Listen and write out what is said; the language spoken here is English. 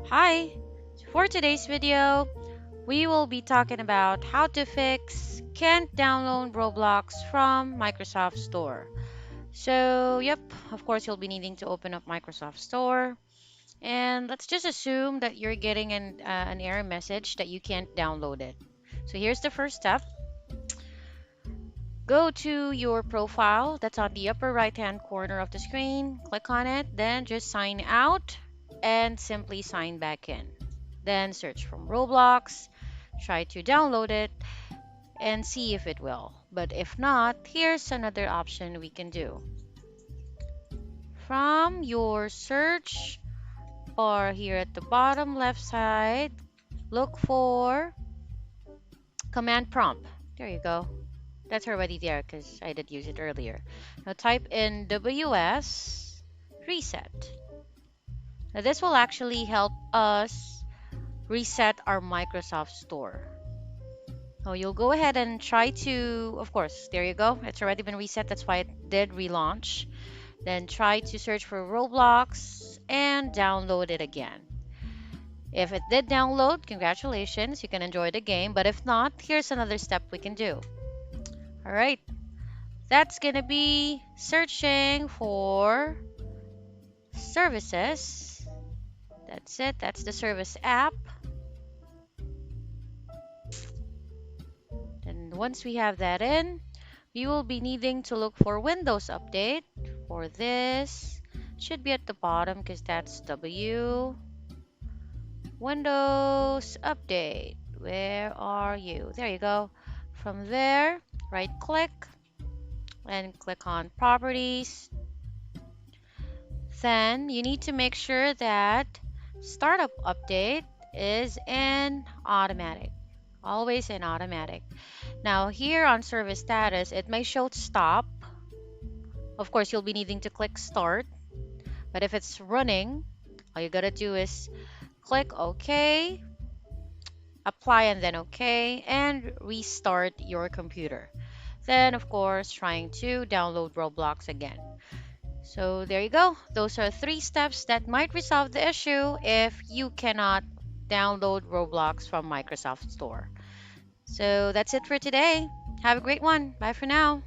Hi! For today's video, we will be talking about how to fix can't download Roblox from Microsoft Store. So, yep, of course, you'll be needing to open up Microsoft Store. And let's just assume that you're getting an error message that you can't download it. So, here's the first step. Go to your profile that's on the upper right hand corner of the screen. Click on it, then just sign out and simply sign back in. Then search from Roblox, try to download it, and see if it will. But if not, here's another option we can do. From your search bar here at the bottom left side, look for command prompt. There you go. That's already there because I did use it earlier. Now type in WS reset. Now this will actually help us reset our Microsoft Store. So you'll go ahead and try to, of course, there you go. It's already been reset. That's why it did relaunch. Then try to search for Roblox and download it again. If it did download, congratulations, you can enjoy the game. But if not, here's another step we can do. All right, that's gonna be searching for services. That's it, that's the service app. And once we have that in, we will be needing to look for Windows Update. For this, should be at the bottom because that's W. Windows Update. Where are you? There you go. From there, right click and click on Properties. Then you need to make sure that Startup Update is in automatic. Always in automatic. Now here on service status, it may show stop. Of course, you'll be needing to click start. But if it's running, all you gotta do is click OK, apply and then OK, and restart your computer. Then, of course, trying to download Roblox again. So there you go. Those are 3 steps that might resolve the issue if you cannot download Roblox from Microsoft Store. So that's it for today. Have a great one. Bye for now.